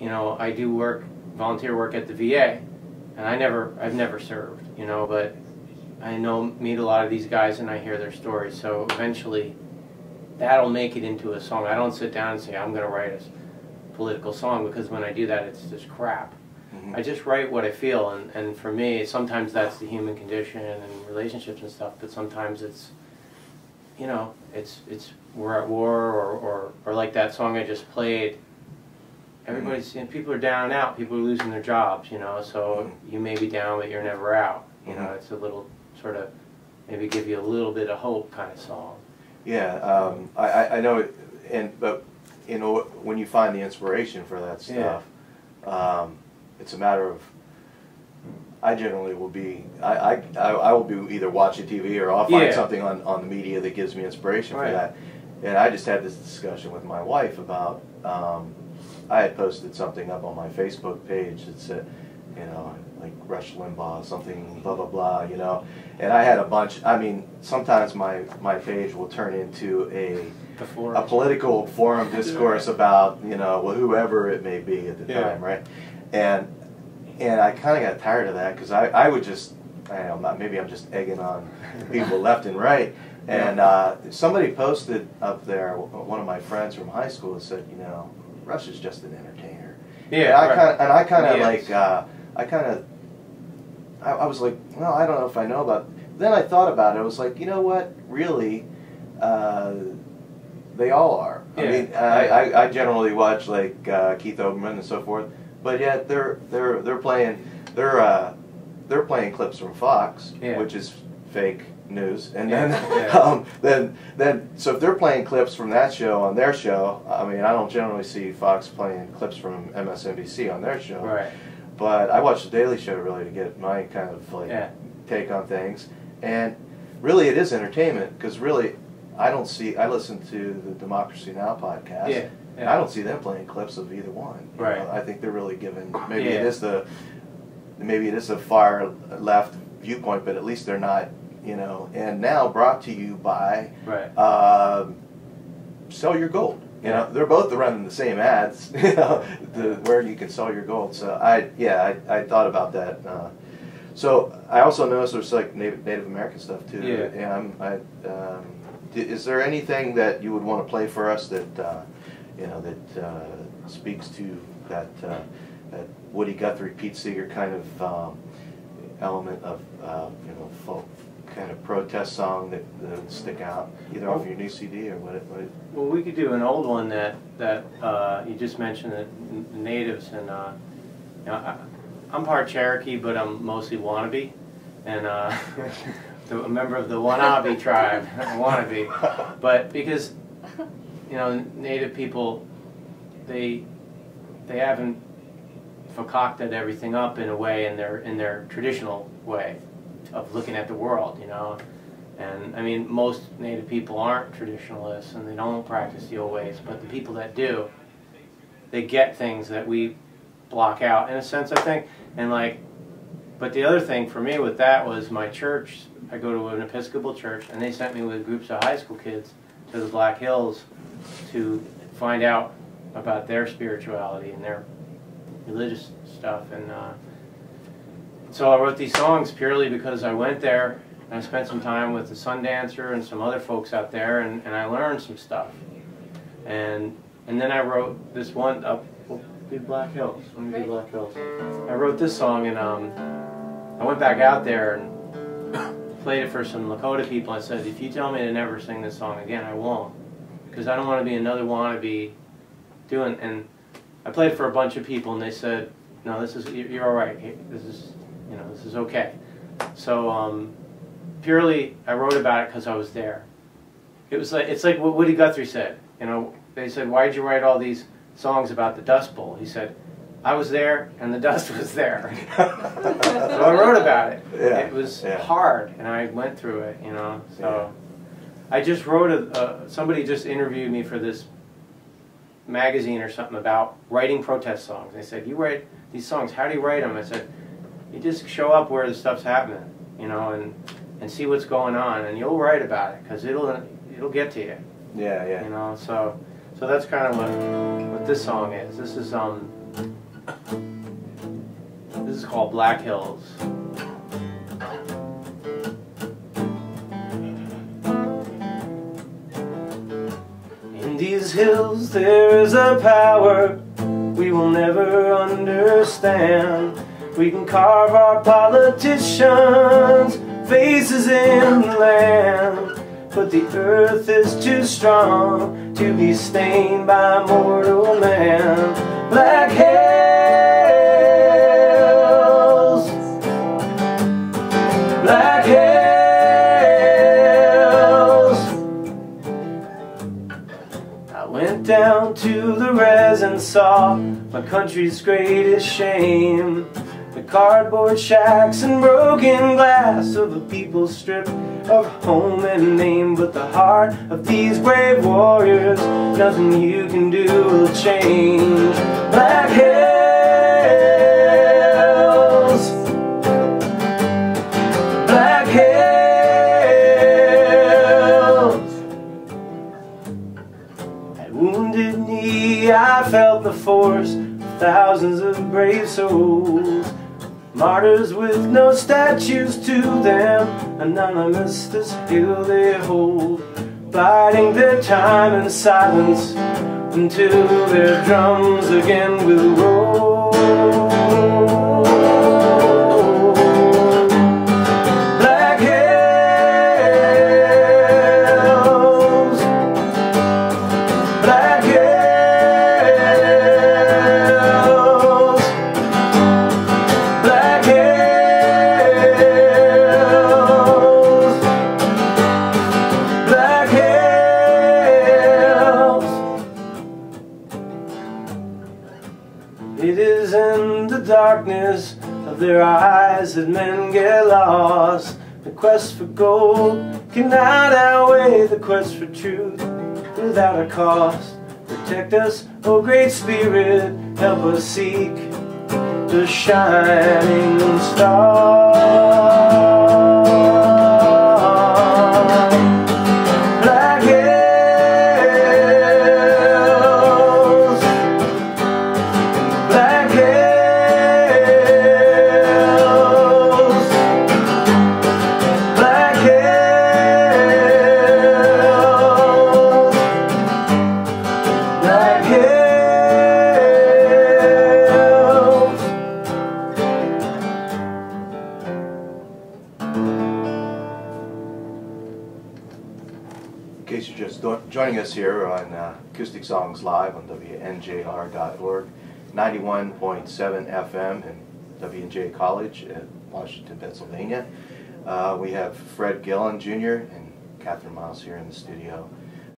you know, I do volunteer work at the VA, and I've never served, you know, but I meet a lot of these guys and I hear their stories, so eventually that'll make it into a song. I don't sit down and say, I'm going to write a political song, because when I do that, it's just crap. I just write what I feel, and for me, sometimes that's the human condition and relationships and stuff, but sometimes it's, you know, it's we're at war, or like that song I just played. Everybody's, you know, people are down and out, people are losing their jobs, you know, so you may be down, but you're never out. You know, it's a little sort of, maybe give you a little bit of hope kind of song. Yeah, I know it, but you know, when you find the inspiration for that stuff, it's a matter of, I generally will be, I will be either watching TV or I'll find something on the media that gives me inspiration for that. And I just had this discussion with my wife about, I had posted something up on my Facebook page that said, you know, like Rush Limbaugh, something blah blah blah, you know, and I had a bunch. I mean, sometimes my page will turn into a political forum discourse about, you know, well, whoever it may be at the time, right? And I kind of got tired of that, because I would just, I don't know, maybe I'm just egging on people left and right. And somebody posted up there, one of my friends from high school said, you know, Rush is just an entertainer. Yeah, and I kind of like, I was like, well, I don't know if I know about it. Then I thought about it. I was like, you know what? Really, they all are. I mean, I generally watch like Keith Olbermann and so forth, but yet they're playing clips from Fox, which is fake news, and then so if they're playing clips from that show on their show, I mean, I don't generally see Fox playing clips from MSNBC on their show. Right. But I watch the Daily Show really to get my kind of like take on things, and really it is entertainment, because really I listen to the Democracy Now! Podcast, and I don't see them playing clips of either one. Right. You know, I think they're really giving, maybe it is a far left viewpoint, but at least they're not, you know. And now brought to you by Sell Your Gold. You know, they're both running the same ads, you know, where you can sell your gold. So I thought about that. So I also noticed there's like Native American stuff too. Yeah. Is there anything that you would want to play for us that you know, that speaks to that Woody Guthrie, Pete Seeger kind of element of you know, folk kind of protest song that would stick out, either off your new CD or what? Well, we could do an old one that you just mentioned, the natives, and you know, I'm part Cherokee, but I'm mostly wannabe, and a member of the Wannabe tribe, wannabe, but because, you know, Native people, they haven't concocted everything up in a way, in their traditional way of looking at the world, you know. And I mean, most Native people aren't traditionalists and they don't practice the old ways, but the people that do, they get things that we block out, in a sense, I think. And like, but the other thing for me with that was my church. I go to an Episcopal church, and they sent me with groups of high school kids to the Black Hills to find out about their spirituality and their religious stuff. And so I wrote these songs purely because I went there and I spent some time with the Sundancer and some other folks out there, and I learned some stuff. And then I wrote this one up. Black Hills. Let me do Black Hills. I wrote this song, and I went back out there and played it for some Lakota people. I said, if you tell me to never sing this song again, I won't, because I don't want to be another wannabe doing. And I played it for a bunch of people, and they said, no, this is, you're all right. This is, you know, this is okay. So purely, I wrote about it because I was there. It was like, it's like what Woody Guthrie said. You know, they said, why did you write all these songs about the Dust Bowl? He said, I was there and the dust was there. So I wrote about it. Yeah. It was hard, and I went through it, you know. So I just wrote somebody just interviewed me for this magazine or something about writing protest songs. They said, you write these songs, how do you write them? I said, you just show up where the stuff's happening, you know, and see what's going on, and you'll write about it, because it'll get to you. Yeah, yeah. You know, so that's kind of what this song is. This is This is called Black Hills. In these hills there is a power we will never understand. We can carve our politicians' faces in the land, but the earth is too strong to be stained by mortal man. Black hills, black hills. I went down to the res and saw my country's greatest shame. The cardboard shacks and broken glass of a people stripped of home and name. But the heart of these brave warriors, nothing you can do will change. Black hills, black hills. At Wounded Knee I felt the force of thousands of brave souls. Martyrs with no statues to them, anonymous this hill they hold, biding their time in silence until their drums again will roll. Black hills, black hills. It is in the darkness of their eyes that men get lost. The quest for gold cannot outweigh the quest for truth without a cost. Protect us, O Great Spirit, help us seek the shining star. Black hills, black hills, black hills, black hills. In case you're just joining us here on Acoustic Songs Live on WNJR.org, 91.7 FM in W&J College at Washington, Pennsylvania. We have Fred Gillen Jr. and Catherine Miles here in the studio.